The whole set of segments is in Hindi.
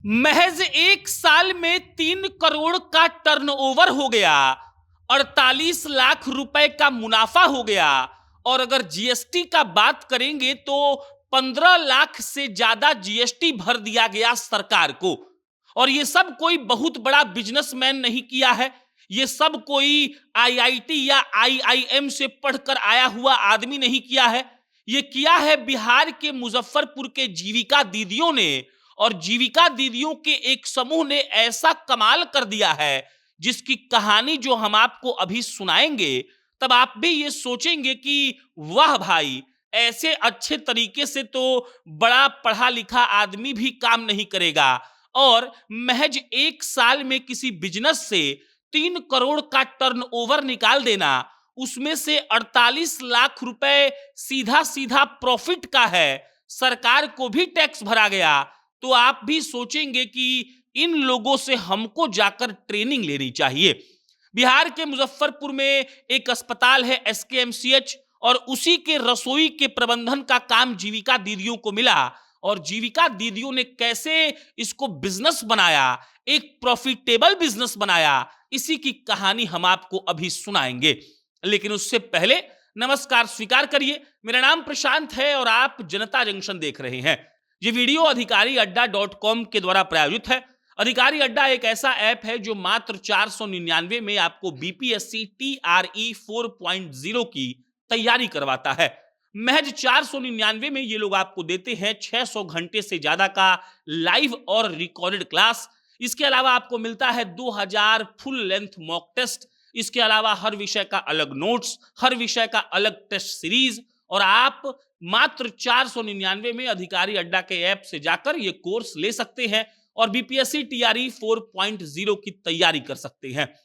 महज एक साल में 3 करोड़ का टर्नओवर हो गया, 48 लाख रुपए का मुनाफा हो गया। और अगर जीएसटी का बात करेंगे तो 15 लाख से ज्यादा जीएसटी भर दिया गया सरकार को। और ये सब कोई बहुत बड़ा बिजनेसमैन नहीं किया है, ये सब कोई आईआईटी या आईआईएम से पढ़कर आया हुआ आदमी नहीं किया है। ये किया है बिहार के मुजफ्फरपुर के जीविका दीदियों ने। और जीविका दीदियों के एक समूह ने ऐसा कमाल कर दिया है जिसकी कहानी जो हम आपको अभी सुनाएंगे, तब आप भी ये सोचेंगे कि वाह भाई, ऐसे अच्छे तरीके से तो बड़ा पढ़ा लिखा आदमी भी काम नहीं करेगा। और महज एक साल में किसी बिजनेस से 3 करोड़ का टर्नओवर निकाल देना, उसमें से 48 लाख रुपए सीधा सीधा प्रॉफिट का है, सरकार को भी टैक्स भरा गया। तो आप भी सोचेंगे कि इन लोगों से हमको जाकर ट्रेनिंग लेनी चाहिए। बिहार के मुजफ्फरपुर में एक अस्पताल है एसकेएमसीएच, और उसी के रसोई के प्रबंधन का काम जीविका दीदियों को मिला। और जीविका दीदियों ने कैसे इसको बिजनेस बनाया, एक प्रॉफिटेबल बिजनेस बनाया, इसी की कहानी हम आपको अभी सुनाएंगे। लेकिन उससे पहले नमस्कार स्वीकार करिए, मेरा नाम प्रशांत है और आप जनता जंक्शन देख रहे हैं। ये वीडियो अधिकारी अड्डा .com के द्वारा प्रायोजित है। अधिकारी अड्डा एक ऐसा ऐप है जो मात्र 499 में आपको बीपीएससी TRE 4.0 की तैयारी करवाता है। महज 499 में ये लोग आपको देते हैं 600 घंटे से ज्यादा का लाइव और रिकॉर्डेड क्लास। इसके अलावा आपको मिलता है 2000 फुल लेंथ मॉक टेस्ट। इसके अलावा हर विषय का अलग नोट्स, हर विषय का अलग टेस्ट सीरीज। और आप मात्र 499 में अधिकारी अड्डा के ऐप से जाकर ये कोर्स ले सकते हैं और बीपीएससी TRE 4.0 की तैयारी कर सकते हैं।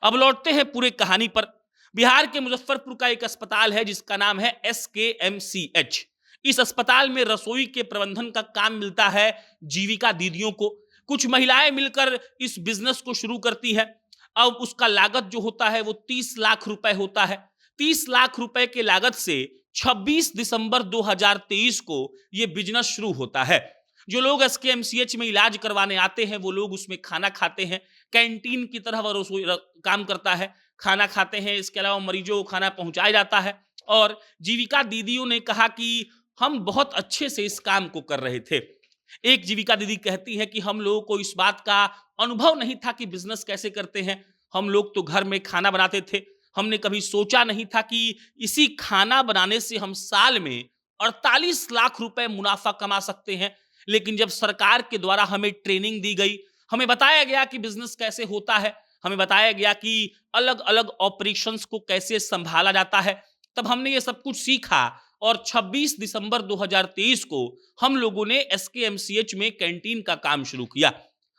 अब लौटते हैं पूरे कहानी पर। बिहार के मुजफ्फरपुर का एक अस्पताल है जिसका नाम है SKMCH। इस अस्पताल में रसोई के प्रबंधन का काम मिलता है जीविका दीदियों को। कुछ महिलाएं मिलकर इस बिजनेस को शुरू करती है। अब उसका लागत जो होता है वो 30 लाख रुपए होता है। 30 लाख रुपए के लागत से 26 दिसंबर 2023 को यह बिजनेस शुरू होता है। जो लोग एसकेएमसीएच में इलाज करवाने आते हैं वो लोग उसमें खाना खाते हैं, कैंटीन की तरह वह रसोई काम करता है, खाना खाते हैं। इसके अलावा मरीजों को खाना पहुंचाया जाता है। और जीविका दीदियों ने कहा कि हम बहुत अच्छे से इस काम को कर रहे थे। एक जीविका दीदी कहती है कि हम लोगों को इस बात का अनुभव नहीं था कि बिजनेस कैसे करते हैं। हम लोग तो घर में खाना बनाते थे, हमने कभी सोचा नहीं था कि इसी खाना बनाने से हम साल में 48 लाख रुपए मुनाफा कमा सकते हैं। लेकिन जब सरकार के द्वारा हमें ट्रेनिंग दी गई, हमें बताया गया कि बिजनेस कैसे होता है, हमें बताया गया कि अलग अलग ऑपरेशंस को कैसे संभाला जाता है, तब हमने ये सब कुछ सीखा। और 26 दिसंबर 2023 को हम लोगों ने एसकेएमसीएच में कैंटीन का काम शुरू किया।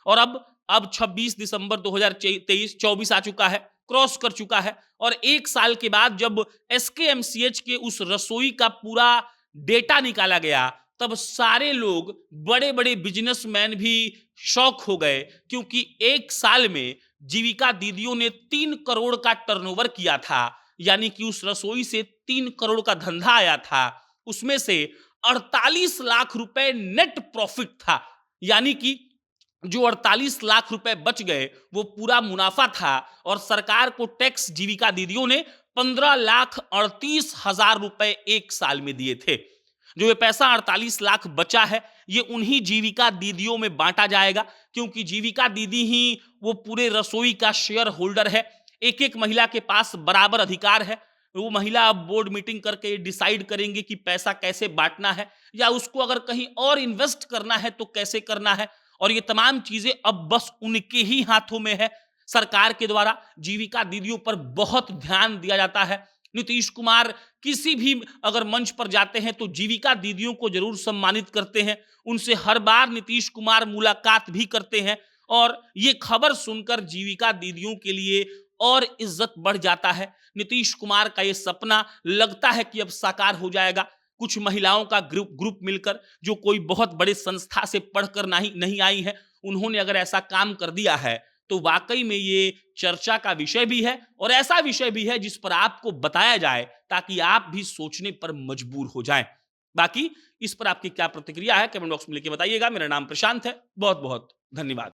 और अब 26 दिसंबर 2024 आ चुका है, क्रॉस कर चुका है। और एक साल के बाद जब एसकेएमसीएच के उस रसोई का पूरा डेटा निकाला गया, तब सारे लोग, बड़े बड़े बिजनेसमैन भी शॉक हो गए, क्योंकि एक साल में जीविका दीदियों ने 3 करोड़ का टर्नओवर किया था। यानी कि उस रसोई से 3 करोड़ का धंधा आया था, उसमें से 48 लाख रुपए नेट प्रॉफिट था। यानी कि जो 48 लाख रुपए बच गए वो पूरा मुनाफा था। और सरकार को टैक्स जीविका दीदियों ने 15,38,000 रुपए एक साल में दिए थे। जो ये पैसा 48 लाख बचा है, ये उन्हीं जीविका दीदियों में बांटा जाएगा, क्योंकि जीविका दीदी ही वो पूरे रसोई का शेयर होल्डर है। एक एक महिला के पास बराबर अधिकार है। वो महिला अब बोर्ड मीटिंग करके डिसाइड करेंगे कि पैसा कैसे बांटना है, या उसको अगर कहीं और इन्वेस्ट करना है तो कैसे करना है। और ये तमाम चीजें अब बस उनके ही हाथों में है। सरकार के द्वारा जीविका दीदियों पर बहुत ध्यान दिया जाता है। नीतीश कुमार किसी भी अगर मंच पर जाते हैं तो जीविका दीदियों को जरूर सम्मानित करते हैं, उनसे हर बार नीतीश कुमार मुलाकात भी करते हैं। और ये खबर सुनकर जीविका दीदियों के लिए और इज्जत बढ़ जाता है। नीतीश कुमार का ये सपना लगता है कि अब साकार हो जाएगा। कुछ महिलाओं का ग्रुप मिलकर, जो कोई बहुत बड़े संस्था से पढ़कर नहीं आई है, उन्होंने अगर ऐसा काम कर दिया है तो वाकई में ये चर्चा का विषय भी है, और ऐसा विषय भी है जिस पर आपको बताया जाए ताकि आप भी सोचने पर मजबूर हो जाएं। बाकी इस पर आपकी क्या प्रतिक्रिया है कमेंट बॉक्स में लिख के बताइएगा। मेरा नाम प्रशांत है। बहुत बहुत धन्यवाद।